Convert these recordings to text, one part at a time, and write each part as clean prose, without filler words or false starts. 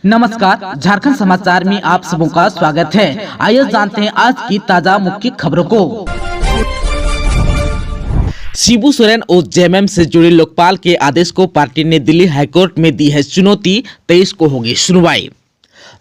नमस्कार, झारखंड समाचार में आप सबों का स्वागत है। आइए जानते हैं आज की ताजा मुख्य खबरों को। शिबू सोरेन और जेएमएम से जुड़े लोकपाल के आदेश को पार्टी ने दिल्ली हाईकोर्ट में दी है चुनौती। 23 को होगी सुनवाई।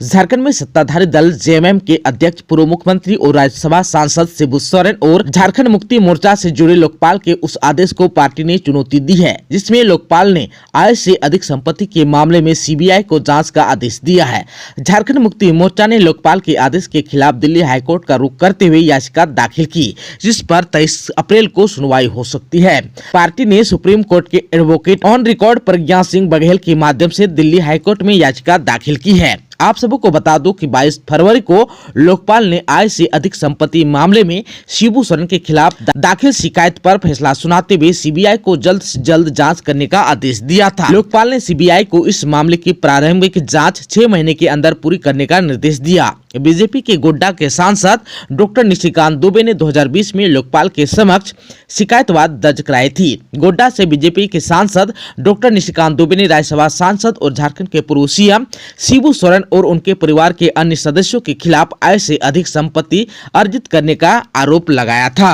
झारखंड में सत्ताधारी दल जेएमएम के अध्यक्ष पूर्व मुख्यमंत्री और राज्यसभा सांसद शिबू सोरेन और झारखंड मुक्ति मोर्चा से जुड़े लोकपाल के उस आदेश को पार्टी ने चुनौती दी है, जिसमें लोकपाल ने आय से अधिक संपत्ति के मामले में सीबीआई को जांच का आदेश दिया है। झारखंड मुक्ति मोर्चा ने लोकपाल के आदेश के खिलाफ दिल्ली हाईकोर्ट का रुख करते हुए याचिका दाखिल की, जिस पर 23 अप्रैल को सुनवाई हो सकती है। पार्टी ने सुप्रीम कोर्ट के advocate on record Pragya Singh Baghel के माध्यम से दिल्ली हाईकोर्ट में याचिका दाखिल की है। आप सबको को बता दूं कि 22 फरवरी को लोकपाल ने आय से अधिक संपत्ति मामले में शिबू सोरेन के खिलाफ दाखिल शिकायत पर फैसला सुनाते हुए सीबीआई को जल्द से जल्द जांच करने का आदेश दिया था। लोकपाल ने सीबीआई को इस मामले की प्रारंभिक जांच 6 महीने के अंदर पूरी करने का निर्देश दिया। बीजेपी के गोड्डा के सांसद डॉक्टर निशिकांत दुबे ने 2020 में लोकपाल के समक्ष शिकायतवाद दर्ज कराई थी। गोड्डा से बीजेपी के सांसद डॉक्टर निशिकांत दुबे ने राज्यसभा सांसद और झारखंड के पूर्व सीएम शिबू सोरेन और उनके परिवार के अन्य सदस्यों के खिलाफ आय से अधिक संपत्ति अर्जित करने का आरोप लगाया था।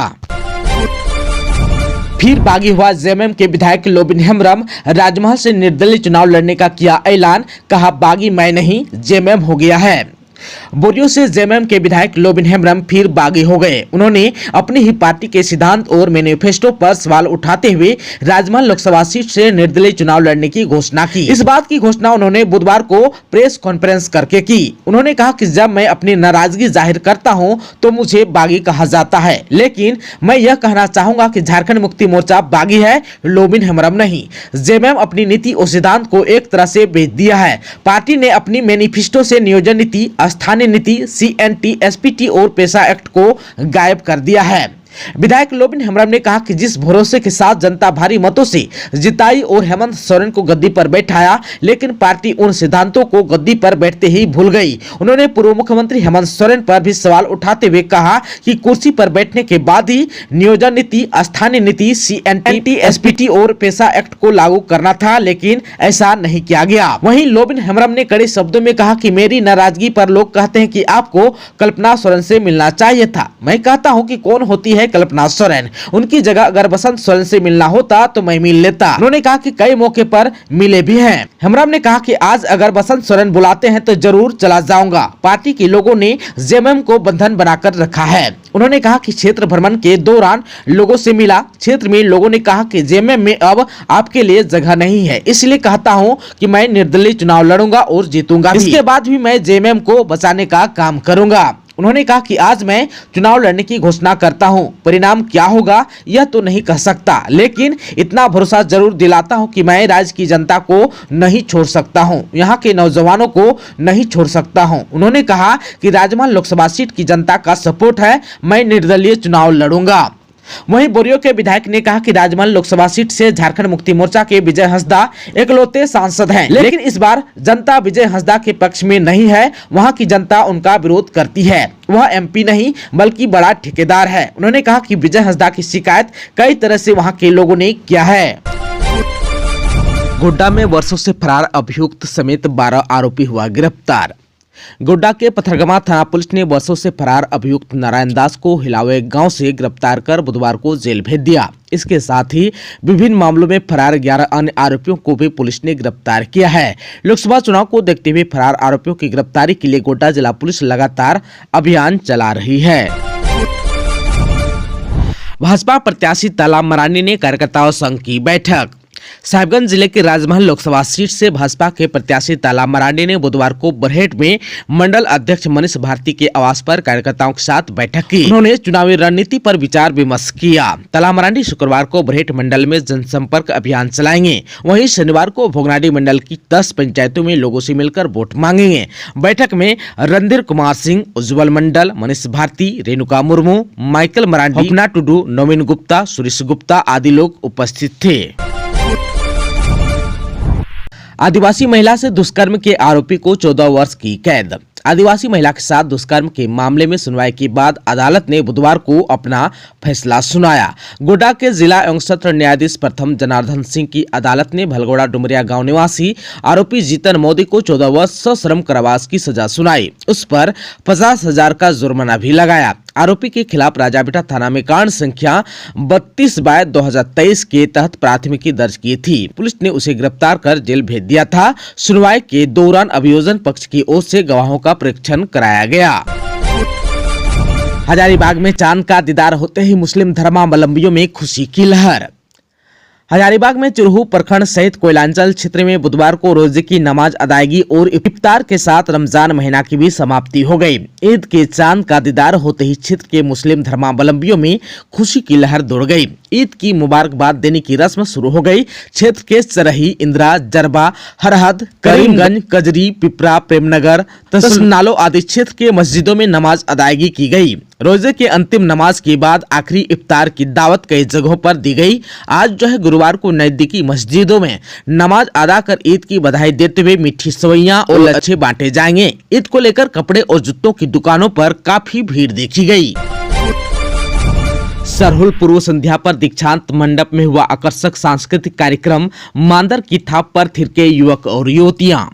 फिर बागी हुआ जेएमएम के विधायक लोबिन हेम्ब्रम। राजमहल से निर्दलीय चुनाव लड़ने का किया ऐलान, कहा बागी मैं नहीं जेएमएम हो गया है। बोरियो से जेएमएम के विधायक लोबिन हेम्ब्रम फिर बागी हो गए। उन्होंने अपनी ही पार्टी के सिद्धांत और मैनिफेस्टो पर सवाल उठाते हुए राजमहल लोकसभा सीट से निर्दलीय चुनाव लड़ने की घोषणा की। इस बात की घोषणा उन्होंने बुधवार को प्रेस कॉन्फ्रेंस करके की। उन्होंने कहा कि जब मैं अपनी नाराजगी जाहिर करता हूं तो मुझे बागी कहा जाता है, लेकिन मैं यह कहना चाहूंगा कि झारखंड मुक्ति मोर्चा बागी है, लोबिन हेम्ब्रम नहीं। जेएमएम अपनी नीति और सिद्धांत को एक तरह से बेच दिया है। पार्टी ने अपनी मैनिफेस्टो से नियोजन नीति, स्थानीय नीति, सीएनटी, एसपीटी और पेशा एक्ट को गायब कर दिया है। विधायक लोबिन हेम्ब्रम ने कहा कि जिस भरोसे के साथ जनता भारी मतों से जिताई और हेमंत सोरेन को गद्दी पर बैठाया, लेकिन पार्टी उन सिद्धांतों को गद्दी पर बैठते ही भूल गई। उन्होंने पूर्व मुख्यमंत्री हेमंत सोरेन पर भी सवाल उठाते हुए कहा कि कुर्सी पर बैठने के बाद ही नियोजन नीति, स्थानीय नीति, सीएनटी, एसपीटी और पेशा एक्ट को लागू करना था, लेकिन ऐसा नहीं किया गया। वहीं लोबिन हेम्ब्रम ने कड़े शब्दों में कहा कि मेरी नाराजगी पर लोग कहते हैं कि आपको कल्पना सोरेन से मिलना चाहिए था। मैं कहता हूं कि कौन होती है कल्पना सोरेन? उनकी जगह अगर बसंत सोरेन से मिलना होता तो मैं मिल लेता। उन्होंने कहा कि कई मौके पर मिले भी हैं। हेम्ब्रम ने कहा कि आज अगर बसंत सोरेन बुलाते हैं तो जरूर चला जाऊंगा। पार्टी के लोगों ने जेएमएम को बंधन बनाकर रखा है। उन्होंने कहा कि क्षेत्र भ्रमण के दौरान लोगों से मिला। क्षेत्र में लोगों ने कहा कि जेएमएम में अब आपके लिए जगह नहीं है, इसलिए कहता हूं कि मैं निर्दलीय चुनाव लड़ूंगा और जीतूंगा। इसके बाद भी मैं जेएमएम को बचाने का काम करूंगा। उन्होंने कहा कि आज मैं चुनाव लड़ने की घोषणा करता हूं। परिणाम क्या होगा यह तो नहीं कह सकता, लेकिन इतना भरोसा जरूर दिलाता हूं कि मैं राज्य की जनता को नहीं छोड़ सकता हूं, यहां के नौजवानों को नहीं छोड़ सकता हूं। उन्होंने कहा कि राजमहल लोकसभा सीट की जनता का सपोर्ट है, मैं निर्दलीय चुनाव लड़ूंगा। वहीं बोरियो के विधायक ने कहा कि राजमहल लोकसभा सीट से झारखंड मुक्ति मोर्चा के विजय हंसदा इकलौते सांसद हैं, लेकिन इस बार जनता विजय हंसदा के पक्ष में नहीं है। वहां की जनता उनका विरोध करती है। वह एमपी नहीं बल्कि बड़ा ठेकेदार है। उन्होंने कहा कि विजय हंसदा की शिकायत कई तरह से वहां के लोगों ने किया है। गोड्डा में वर्षों से फरार अभियुक्त समेत 12 आरोपी हुआ गिरफ्तार। गोड्डा के पथरगामा थाना पुलिस ने वर्षों से फरार अभियुक्त नारायण दास को हिलावे गांव से गिरफ्तार कर बुधवार को जेल भेज दिया। इसके साथ ही विभिन्न मामलों में फरार 11 अन्य आरोपियों को भी पुलिस ने गिरफ्तार किया है। लोकसभा चुनाव को देखते हुए फरार आरोपियों की गिरफ्तारी के लिए गोड्डा जिला पुलिस लगातार अभियान चला रही है। भाजपा प्रत्याशी ताला मरांडी ने कार्यकर्ताओं संघ की बैठक। साहिबगंज जिले के राजमहल लोकसभा सीट से भाजपा के प्रत्याशी ताला मरांडी ने बुधवार को बरहेट में मंडल अध्यक्ष मनीष भारती के आवास पर कार्यकर्ताओं के साथ बैठक की। उन्होंने चुनावी रणनीति पर विचार विमर्श किया। ताला मरांडी शुक्रवार को बरहेट मंडल में जनसंपर्क अभियान चलाएंगे। वहीं शनिवार को भोगनाडी मंडल की 10 पंचायतों में लोगों से मिलकर वोट मांगेंगे। बैठक में रणधीर कुमार सिंह, उज्जवल मंडल, मनीष भारती, रेणुका मुर्मू, माइकल मरांडी, अपना टुडू, नवीन गुप्ता, सुरेश गुप्ता आदि लोग उपस्थित थे। आदिवासी महिला से दुष्कर्म के आरोपी को 14 वर्ष की कैद। आदिवासी महिला के साथ दुष्कर्म के मामले में सुनवाई के बाद अदालत ने बुधवार को अपना फैसला सुनाया। गोड्डा के जिला एवं सत्र न्यायाधीश प्रथम जनार्दन सिंह की अदालत ने भलगोड़ा डुमरिया गांव निवासी आरोपी जीतन मोदी को 14 वर्ष सश्रम कारावास की सजा सुनाई। उस पर 50,000 का जुर्माना भी लगाया। आरोपी के खिलाफ राजाबेटा थाना में कांड संख्या 32/2023 के तहत प्राथमिकी दर्ज की थी। पुलिस ने उसे गिरफ्तार कर जेल भेज दिया था। सुनवाई के दौरान अभियोजन पक्ष की ओर से गवाहों का परीक्षण कराया गया। हजारीबाग में चांद का दीदार होते ही मुस्लिम धर्मावलंबियों में खुशी की लहर। हजारीबाग में चुरहू प्रखंड सहित कोयलांचल क्षेत्र में बुधवार को रोजे की नमाज अदायगी और इफ्तार के साथ रमजान महीना की भी समाप्ति हो गई। ईद के चांद का दीदार होते ही क्षेत्र के मुस्लिम धर्मावलंबियों में खुशी की लहर दौड़ गई। ईद की मुबारकबाद देने की रस्म शुरू हो गई। क्षेत्र के सरही, इंदिरा, जरबा, हरहद, करीमगंज, कजरी, पिपरा, प्रेमनगर, तहसील आदि क्षेत्र के मस्जिदों में नमाज अदायगी की गई। रोजे के अंतिम नमाज के बाद आखिरी इफ्तार की दावत कई जगहों पर दी गई। आज जो है गुरुवार को नजदीकी मस्जिदों में नमाज अदा कर ईद की बधाई देते हुए मीठी सेवइयां और लच्छे बांटे जाएंगे। ईद को लेकर कपड़े और जूतों की दुकानों पर काफी भीड़ देखी गई। सरहुल पूर्व संध्या पर दीक्षांत मंडप में हुआ आकर्षक सांस्कृतिक कार्यक्रम। मांदर की थाप पर थिरके युवक और युवतियां।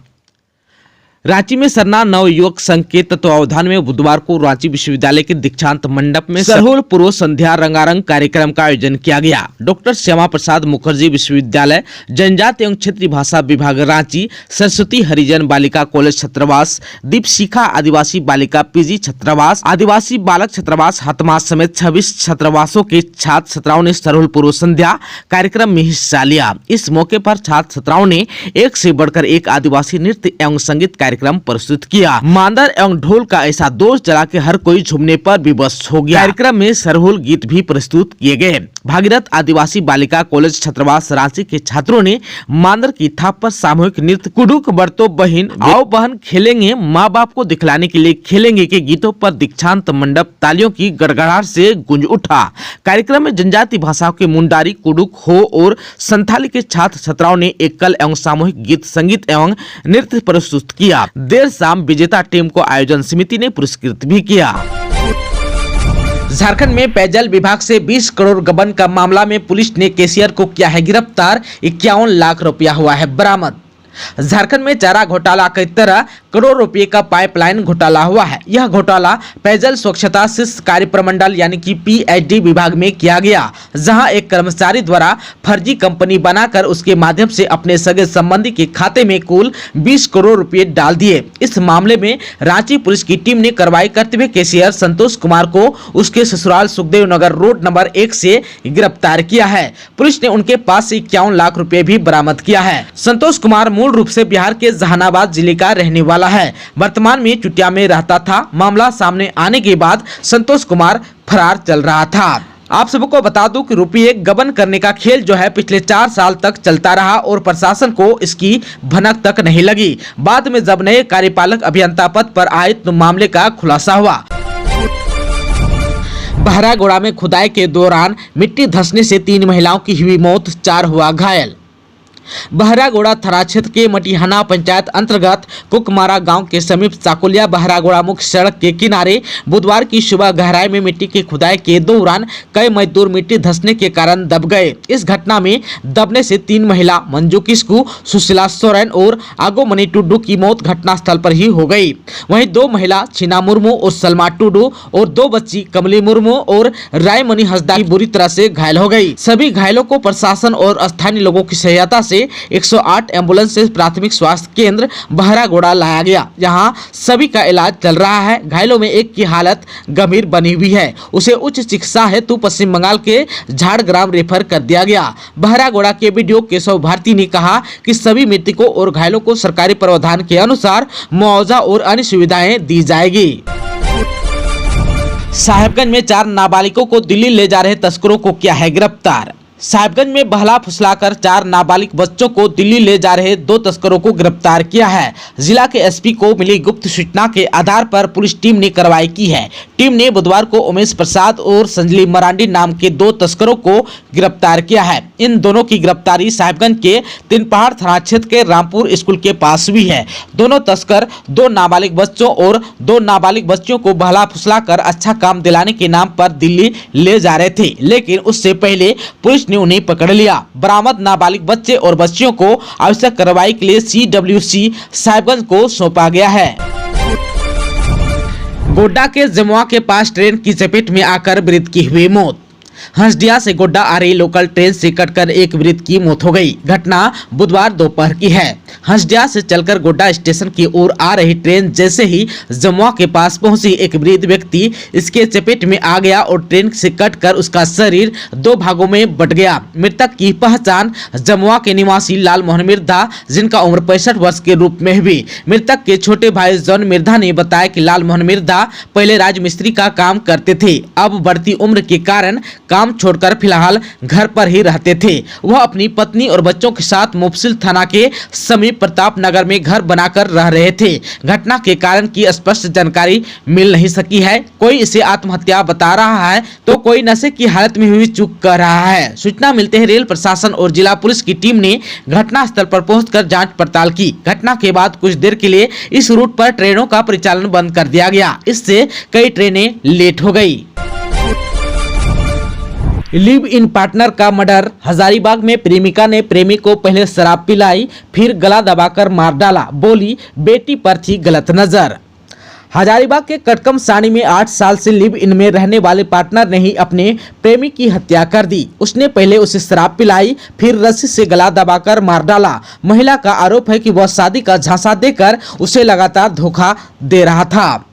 रांची में सरना नव युवक संघ के तत्वावधान में बुधवार को रांची विश्वविद्यालय के दीक्षांत मंडप में सरहुल पूर्व संध्या रंगारंग कार्यक्रम का आयोजन किया गया। डॉक्टर श्यामा प्रसाद मुखर्जी विश्वविद्यालय, जनजाति एवं क्षेत्रीय भाषा विभाग रांची, सरस्वती हरिजन बालिका कॉलेज छात्रावास, दीपशिखा आदिवासी बालिका पीजी छात्रावास, आदिवासी बालक छात्रावास हतमा समेत 26 छात्रावासों के छात्र छात्राओं ने सरहुल पूर्व संध्या कार्यक्रम में हिस्सा लिया। इस मौके पर छात्र छात्राओं ने एक से बढ़कर एक आदिवासी नृत्य एवं संगीत कार्यक्रम प्रस्तुत किया। मांदर एवं ढोल का ऐसा दोष चला कि हर कोई झूमने पर विवश हो गया। कार्यक्रम में सरहुल गीत भी प्रस्तुत किए गए। भागीरथ आदिवासी बालिका कॉलेज छात्रावास रांची के छात्रों ने मांदर की थाप पर सामूहिक नृत्य कुडुक बरतो बहिन आओ बहन खेलेंगे माँ बाप को दिखलाने के लिए खेलेंगे के गीतों पर दीक्षांत मंडप तालियों की गड़गड़ाहट से गूंज उठा। कार्यक्रम में जनजाति भाषाओं के मुंडारी, कुडुक, हो और संथाली के छात्र छात्राओं ने एकल एवं सामूहिक गीत, संगीत एवं नृत्य प्रस्तुत किया। देर शाम विजेता टीम को आयोजन समिति ने पुरस्कृत भी किया। झारखंड में पेयजल विभाग से 20 करोड़ गबन का मामला में पुलिस ने कैशियर को किया है गिरफ्तार। 51 लाख रुपया हुआ है बरामद। झारखंड में चारा घोटाला की तरह करोड़ रुपए का पाइपलाइन घोटाला हुआ है। यह घोटाला पेयजल स्वच्छता शिष्य कार्य प्रमंडल यानी कि पीएचडी विभाग में किया गया, जहां एक कर्मचारी द्वारा फर्जी कंपनी बनाकर उसके माध्यम से अपने सगे संबंधी के खाते में कुल 20 करोड़ रुपए डाल दिए। इस मामले में रांची पुलिस की टीम ने कार्रवाई करते हुए कैशियर संतोष कुमार को उसके ससुराल सुखदेव नगर रोड नंबर 1 से गिरफ्तार किया है। पुलिस ने उनके पास से 51 लाख रुपए भी बरामद किया है। संतोष कुमार मूल रूप से बिहार के जहानाबाद जिले का रहने वाला है। वर्तमान में चुटिया में रहता था। मामला सामने आने के बाद संतोष कुमार फरार चल रहा था। आप सबको बता दूं कि रुपये गबन करने का खेल जो है पिछले 4 साल तक चलता रहा और प्रशासन को इसकी भनक तक नहीं लगी। बाद में जब नए कार्यपालक अभियंता पद पर आए तो मामले का खुलासा हुआ। बहरागोड़ा में खुदाई के दौरान मिट्टी धंसने से 3 महिलाओं की हुई मौत, 4 हुआ घायल। बहरागोड़ा थाना क्षेत्र के मटिहाना पंचायत अंतर्गत कुकमारा गांव के समीप चाकुलिया बहरागोड़ा मुख्य सड़क के किनारे बुधवार की सुबह गहराई में मिट्टी की खुदाई के दौरान कई मजदूर मिट्टी धंसने के कारण दब गए। इस घटना में दबने से 3 महिला मंजू किस्कू, सुशीला सोरेन और आगोमनी टुडू की मौत घटनास्थल पर ही हो गई। वहीं 2 महिला छीना मुर्मू और सलमा टुडू और 2 बच्ची कमली मुर्मू और रायमणि हंसदा बुरी तरह से घायल हो गई। सभी घायलों को प्रशासन और स्थानीय लोगों की सहायता से 108 एम्बुलेंस से प्राथमिक स्वास्थ्य केंद्र बहरागोड़ा लाया गया, जहां सभी का इलाज चल रहा है। घायलों में एक की हालत गंभीर बनी हुई है, उसे उच्च चिकित्सा हेतु पश्चिम बंगाल के झाड़ग्राम रेफर कर दिया गया। बहरागोड़ा के बीडीओ केशव भारती ने कहा कि सभी मृतकों और घायलों को सरकारी प्रावधान के अनुसार मुआवजा और अन्य सुविधाएं दी जाएगी। साहेबगंज में 4 नाबालिगों को दिल्ली ले जा रहे तस्करों को किया है गिरफ्तार। साहिबगंज में बहला फुसलाकर 4 नाबालिग बच्चों को दिल्ली ले जा रहे 2 तस्करों को गिरफ्तार किया है। जिला के एसपी को मिली गुप्त सूचना के आधार पर पुलिस टीम ने कार्रवाई की है। टीम ने बुधवार को उमेश प्रसाद और संजली मरांडी नाम के 2 तस्करों को गिरफ्तार किया है। इन दोनों की गिरफ्तारी साहिबगंज के तीन पहाड़ थाना क्षेत्र के रामपुर स्कूल के पास हुई है। दोनों तस्कर 2 नाबालिग बच्चों और 2 नाबालिग बच्चियों को बहला फुसलाकर अच्छा काम दिलाने के नाम पर दिल्ली ले जा रहे थे, लेकिन उससे पहले पुलिस ने उन्हें पकड़ लिया। बरामद नाबालिग बच्चे और बच्चियों को आवश्यक कार्रवाई के लिए CWC साहिबगंज को सौंपा गया है। गोड्डा के जमुआ के पास ट्रेन की चपेट में आकर वृद्ध की हुई मौत। हंसदिया से गोड्डा आ रही लोकल ट्रेन से कटकर एक वृद्ध की मौत हो गई। घटना बुधवार दोपहर की है। हंसदिया से चलकर गोड्डा स्टेशन की ओर आ रही ट्रेन जैसे ही जमुआ के पास पहुंची, एक वृद्ध व्यक्ति इसके चपेट में आ गया और ट्रेन से कटकर उसका शरीर 2 भागों में बट गया। मृतक की पहचान जमुआ के निवासी लाल मोहन मिर्धा, जिनका उम्र 65 वर्ष के रूप में हुई। मृतक के छोटे भाई जॉन मिर्धा ने बताया कि लाल मोहन मिर्धा पहले राजमिस्त्री का काम करते थे। अब बढ़ती उम्र के कारण काम छोड़कर फिलहाल घर पर ही रहते थे। वह अपनी पत्नी और बच्चों के साथ मुफस्सिल थाना के समीप प्रताप नगर में घर बनाकर रह रहे थे। घटना के कारण की स्पष्ट जानकारी मिल नहीं सकी है। कोई इसे आत्महत्या बता रहा है तो कोई नशे की हालत में हुई चूक कह रहा है। सूचना मिलते ही रेल प्रशासन और जिला पुलिस की टीम ने घटना स्थल पर पहुंचकर जांच पड़ताल की। घटना के बाद कुछ देर के लिए इस रूट पर ट्रेनों का परिचालन बंद कर दिया गया। इससे कई ट्रेनें लेट हो गई। लिव इन पार्टनर का मर्डर। हजारीबाग में प्रेमिका ने प्रेमी को पहले शराब पिलाई, फिर गला दबाकर मार डाला। बोली बेटी पर थी गलत नजर। हजारीबाग के कटकम सानी में 8 साल से लिव इन में रहने वाले पार्टनर ने ही अपने प्रेमी की हत्या कर दी। उसने पहले उसे शराब पिलाई, फिर रस्सी से गला दबाकर मार डाला। महिला का आरोप है कि वह शादी का झांसा देकर उसे लगातार धोखा दे रहा था।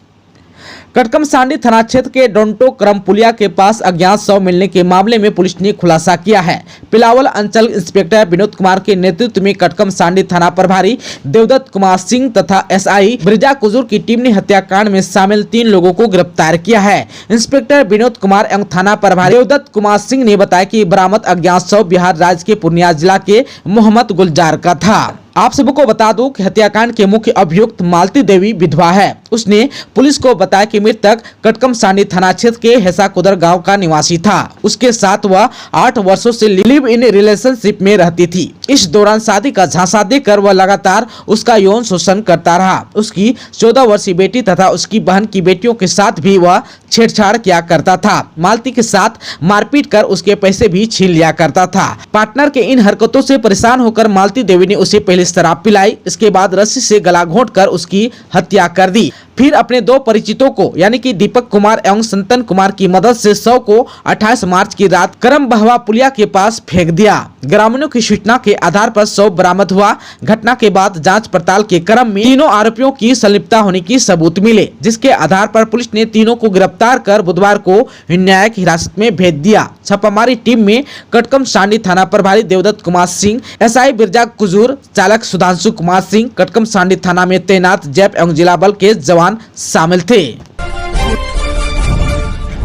कटकम सांडी थाना क्षेत्र के डोंटो करमपुलिया के पास अज्ञात शव मिलने के मामले में पुलिस ने खुलासा किया है। पिलावल अंचल इंस्पेक्टर विनोद कुमार के नेतृत्व में कटकम सांडी थाना प्रभारी देवदत्त कुमार सिंह तथा SI ब्रिजा कुजूर की टीम ने हत्याकांड में शामिल 3 लोगों को गिरफ्तार किया है। इंस्पेक्टर विनोद कुमार एवं थाना प्रभारी देवदत्त कुमार सिंह ने बताया कि बरामद अज्ञात शव बिहार राज्य के पूर्णिया जिला के मोहम्मद गुलजार का था। आप सबको बता दूं कि हत्याकांड के मुख्य अभियुक्त मालती देवी विधवा है। उसने पुलिस को बताया कि मृतक कटकम सांडी थाना क्षेत्र के हेसा कुदर गांव का निवासी था। उसके साथ वह 8 वर्षों से लिव इन रिलेशनशिप में रहती थी। इस दौरान शादी का झांसा देकर वह लगातार उसका यौन शोषण करता रहा। उसकी 14 वर्षीय बेटी तथा उसकी बहन की बेटियों के साथ भी वह छेड़छाड़ किया करता था। मालती के साथ मारपीट कर उसके पैसे भी छीन लिया करता था। पार्टनर के इन हरकतों से परेशान होकर मालती देवी ने उसे पहले शराब पिलाई, इसके बाद रस्सी से गला घोंटकर उसकी हत्या कर दी। फिर अपने 2 परिचितों को यानी कि दीपक कुमार एवं संतन कुमार की मदद से शव को 28 मार्च की रात करम बहवा पुलिया के पास फेंक दिया। ग्रामीणों की सूचना के आधार पर शव बरामद हुआ। घटना के बाद जांच पड़ताल के क्रम में तीनों आरोपियों की संलिप्तता होने की सबूत मिले, जिसके आधार पर पुलिस ने तीनों को गिरफ्तार कर बुधवार को न्यायिक हिरासत में भेज दिया। छापामारी टीम में कटकम सांडी थाना प्रभारी देवदत्त कुमार सिंह, SI बिरजा कुजूर, चालक सुधांशु कुमार सिंह, कटकम सांडी थाना में तैनात जैप एवं जिला बल के जवान शामिल थे।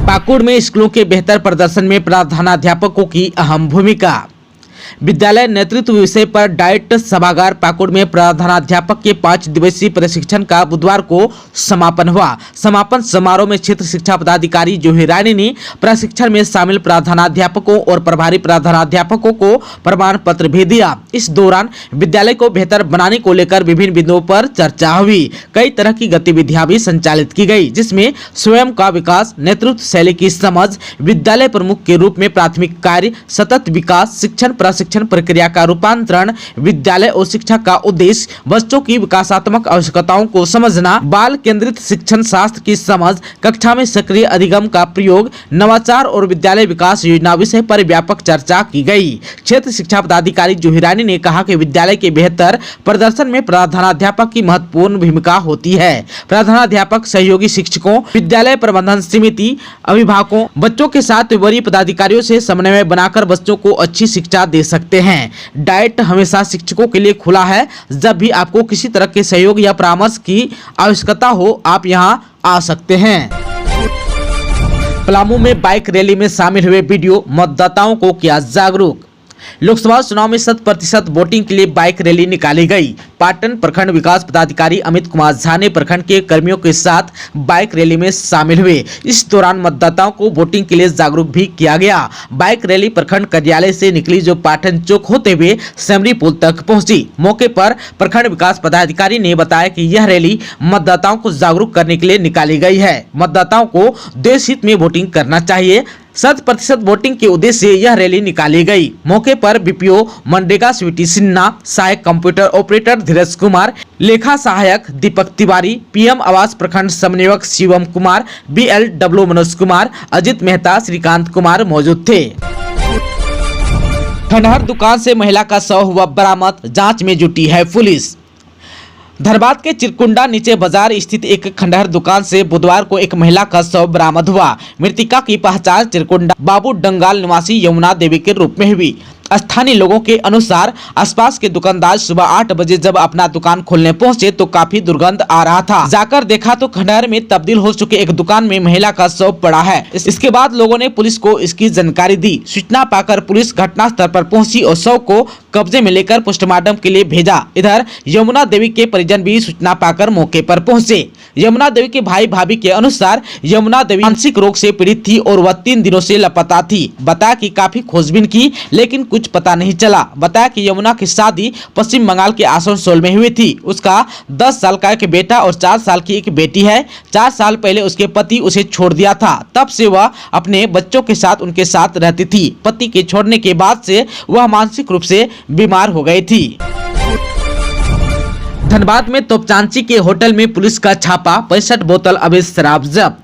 पाकुड़ में स्कूलों के बेहतर प्रदर्शन में प्रधानाध्यापकों की अहम भूमिका। विद्यालय नेतृत्व विषय पर डाइट सभागार पाकुड़ में प्रधानाध्यापक के 5 दिवसीय प्रशिक्षण का बुधवार को समापन हुआ। समापन समारोह में क्षेत्र शिक्षा पदाधिकारी जूही रानी ने प्रशिक्षण में शामिल प्रधानाध्यापकों और प्रभारी प्रधानाध्यापकों को प्रमाण पत्र भी दिया। इस दौरान विद्यालय को बेहतर बनाने को लेकर विभिन्न बिंदुओं पर चर्चा हुई। कई तरह की गतिविधियां भी संचालित की गई, जिसमें स्वयं का विकास, नेतृत्व शैली की समझ, विद्यालय प्रमुख के रूप में प्राथमिक कार्य, सतत विकास, शिक्षण प्रशिक्षण प्रक्रिया का रूपांतरण, विद्यालय और शिक्षा का उद्देश्य, बच्चों की विकासात्मक आवश्यकताओं को समझना, बाल केंद्रित शिक्षण शास्त्र की समझ, कक्षा में सक्रिय अधिगम का प्रयोग, नवाचार और विद्यालय विकास योजना विषय पर व्यापक चर्चा की गई। क्षेत्र शिक्षा पदाधिकारी जूही रानी ने कहा कि विद्यालय के बेहतर प्रदर्शन में प्रधानाध्यापक की महत्वपूर्ण भूमिका होती है। प्रधानाध्यापक सहयोगी शिक्षकों, विद्यालय प्रबंधन समिति, अभिभावकों, बच्चों के साथ वरीय पदाधिकारियों से समन्वय बनाकर बच्चों को अच्छी शिक्षा दे सकते हैं। डाइट हमेशा शिक्षकों के लिए खुला है। जब भी आपको किसी तरह के सहयोग या परामर्श की आवश्यकता हो, आप यहां आ सकते हैं। पलामू में बाइक रैली में शामिल हुए वीडियो मतदाताओं को किया जागरूक। लोकसभा चुनाव में 100% वोटिंग के लिए बाइक रैली निकाली गई। पाटन प्रखंड विकास पदाधिकारी अमित कुमार झा ने प्रखंड के कर्मियों के साथ बाइक रैली में शामिल हुए। इस दौरान मतदाताओं को वोटिंग के लिए जागरूक भी किया गया। बाइक रैली प्रखंड कार्यालय से निकली जो पाटन चौक होते हुए सेमरी पुल तक पहुंची। मौके पर प्रखंड विकास पदाधिकारी ने बताया कि यह रैली मतदाताओं को जागरूक करने के लिए निकाली गई है। मतदाताओं को देश हित में वोटिंग करना चाहिए। 100% वोटिंग के उद्देश्य से यह रैली निकाली गई। मौके पर बीपीओ मनरेगा स्वीटी सिन्हा, सहायक कंप्यूटर ऑपरेटर धीरज कुमार, लेखा सहायक दीपक तिवारी, पीएम आवास प्रखंड समन्वयक शिवम कुमार, बीएलडब्ल्यू मनोज कुमार, अजित मेहता, श्रीकांत कुमार मौजूद थे। खंडहर दुकान से महिला का शव हुआ बरामद, जांच में जुटी है पुलिस। धनबाद के चिरकुंडा नीचे बाजार स्थित एक खंडहर दुकान से बुधवार को एक महिला का शव बरामद हुआ। मृतका की पहचान चिरकुंडा बाबू डंगाल निवासी यमुना देवी के रूप में हुई। स्थानीय लोगों के अनुसार आसपास के दुकानदार सुबह 8 बजे जब अपना दुकान खोलने पहुंचे तो काफी दुर्गंध आ रहा था। जाकर देखा तो खंडहर में तब्दील हो चुके एक दुकान में महिला का शव पड़ा है। इसके बाद लोगों ने पुलिस को इसकी जानकारी दी। सूचना पाकर पुलिस घटनास्थल पर पहुंची और शव को कब्जे में लेकर पोस्टमार्टम के लिए भेजा। इधर यमुना देवी के परिजन भी सूचना पाकर मौके पर पहुंचे। यमुना देवी के भाई भाभी के अनुसार यमुना देवी मानसिक रोग से पीड़ित थी और वह 3 दिनों से लापता थी। बताया कि काफी खोजबीन की लेकिन कुछ पता नहीं चला। बताया कि यमुना की शादी पश्चिम बंगाल के आसनसोल में हुई थी। उसका 10 साल का एक बेटा और 4 साल की एक बेटी है। 4 साल पहले उसके पति उसे छोड़ दिया था। तब से वह अपने बच्चों के साथ उनके साथ रहती थी। पति के छोड़ने के बाद से वह मानसिक रूप से बीमार हो गई थी। धनबाद में तोपचांची के होटल में पुलिस का छापा, 65 बोतल अवैध शराब जब्त।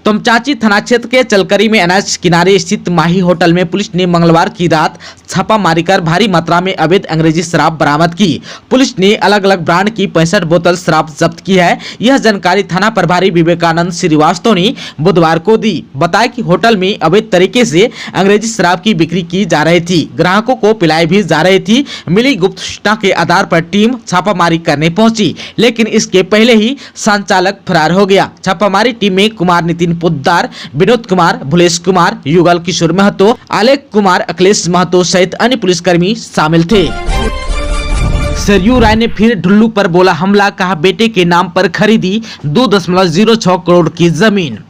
तोपचांची थाना क्षेत्र के चलकरी में एनएच किनारे स्थित माही होटल में पुलिस ने मंगलवार की रात छापामारी कर भारी मात्रा में अवैध अंग्रेजी शराब बरामद की। पुलिस ने अलग अलग ब्रांड की 65 बोतल शराब जब्त की है। यह जानकारी थाना प्रभारी विवेकानंद श्रीवास्तव ने बुधवार को दी। बताया कि होटल में अवैध तरीके से अंग्रेजी शराब की बिक्री की जा रही थी। ग्राहकों को पिलाई भी जा रही थी। मिली गुप्त सूचना के आधार पर टीम छापामारी करने पहुंची, लेकिन इसके पहले ही संचालक फरार हो गया। छापामारी टीम में कुमार नितिन पोद्दार, विनोद कुमार, भुलेश कुमार, युगल किशोर महतो, आलेख कुमार, अखिलेश महतो सहित अन्य पुलिसकर्मी शामिल थे। सरयू राय ने फिर ढुल्लू पर बोला हमला, कहा बेटे के नाम पर खरीदी 2.06 करोड़ की जमीन।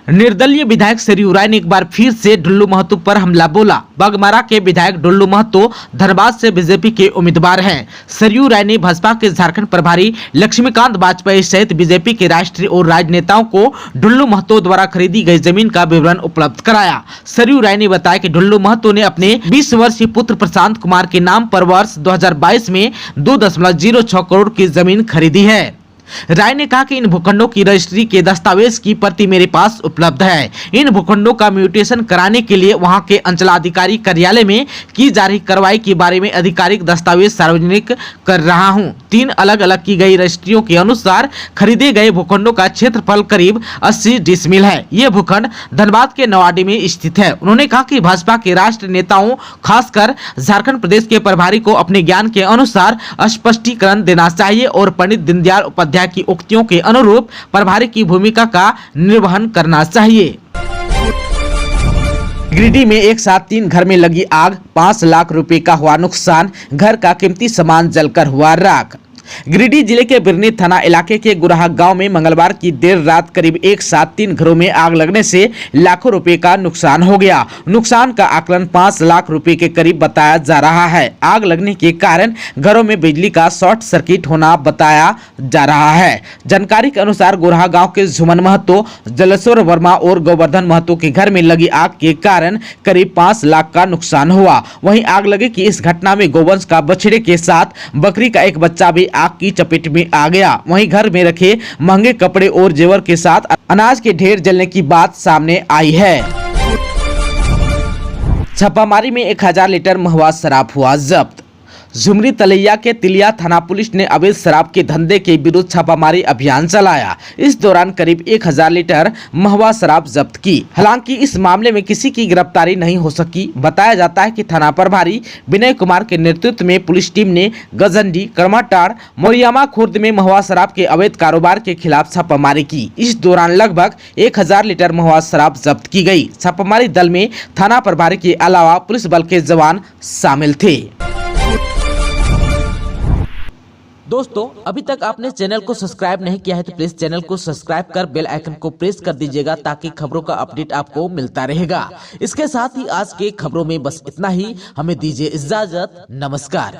निर्दलीय विधायक सरयू राय ने एक बार फिर से ढुल्लू महतो पर हमला बोला। बगमारा के विधायक ढुल्लू महतो धनबाद से बीजेपी के उम्मीदवार हैं। सरयू राय ने भाजपा के झारखंड प्रभारी लक्ष्मीकांत वाजपेयी सहित बीजेपी के राष्ट्रीय और राज्य नेताओं को ढुल्लू महतो द्वारा खरीदी गई जमीन का विवरण उपलब्ध कराया। सरयू राय ने बताया कि ढुल्लू महतो ने अपने 20 वर्षीय पुत्र प्रशांत कुमार के नाम पर वर्ष 2022 में 2.06 करोड़ की जमीन खरीदी है। राय ने कहा कि इन भूखंडों की रजिस्ट्री के दस्तावेज की प्रति मेरे पास उपलब्ध है। इन भूखंडों का म्यूटेशन कराने के लिए वहां के अंचलाधिकारी कार्यालय में की जा रही कार्रवाई के बारे में आधिकारिक दस्तावेज सार्वजनिक कर रहा हूं। 3 अलग अलग की गई रजिस्ट्रियों के अनुसार खरीदे गए भूखंडों का क्षेत्रफल करीब 80 डिसमिल है। ये भूखंड धनबाद के नवाडी में स्थित है। उन्होंने कहा कि भाजपा के राष्ट्रीय नेताओं, खासकर झारखंड प्रदेश के प्रभारी को अपने ज्ञान के अनुसार स्पष्टीकरण देना चाहिए और पंडित दीनदयाल उपाध्याय की उक्तियों के अनुरूप प्रभारी की भूमिका का निर्वहन करना चाहिए। गिरिडीह में एक साथ 3 घर में लगी आग, 5 लाख रुपए का हुआ नुकसान, घर का कीमती सामान जलकर हुआ राख। गिरिडीह जिले के बिरनी थाना इलाके के गुराहा गांव में मंगलवार की देर रात करीब एक साथ 3 घरों में आग लगने से लाखों रुपए का नुकसान हो गया। नुकसान का आकलन 5 लाख रुपए के करीब बताया जा रहा है। आग लगने के कारण घरों में बिजली का शॉर्ट सर्किट होना बताया जा रहा है। जानकारी के अनुसार गुराहा गांव के झुमन महतो, जलेश्वर वर्मा और गोवर्धन महतो के घर में लगी आग के कारण करीब 5 लाख का नुकसान हुआ। वहीं आग लगे कि इस घटना में गोवंश का बछड़े के साथ बकरी का एक बच्चा भी आग की चपेट में आ गया। वहीं घर में रखे महंगे कपड़े और जेवर के साथ अनाज के ढेर जलने की बात सामने आई है। छापामारी में 1000 लीटर महुआ शराब हुआ जब्त। झुमरी तलैया के तिलिया थाना पुलिस ने अवैध शराब के धंधे के विरुद्ध छापामारी अभियान चलाया। इस दौरान करीब 1000 लीटर महवा शराब जब्त की। हालांकि इस मामले में किसी की गिरफ्तारी नहीं हो सकी। बताया जाता है कि थाना प्रभारी विनय कुमार के नेतृत्व में पुलिस टीम ने गजंडी, करमाटार, मोरियामा खुर्द में महवा शराब के अवैध कारोबार के खिलाफ छापामारी की। इस दौरान लगभग 1000 लीटर महवा शराब जब्त की गई। छापामारी दल में थाना प्रभारी के अलावा पुलिस बल के जवान शामिल थे। दोस्तों, अभी तक आपने चैनल को सब्सक्राइब नहीं किया है तो प्लीज चैनल को सब्सक्राइब कर बेल आइकन को प्रेस कर दीजिएगा ताकि खबरों का अपडेट आपको मिलता रहेगा। इसके साथ ही आज के खबरों में बस इतना ही। हमें दीजिए इजाजत। नमस्कार।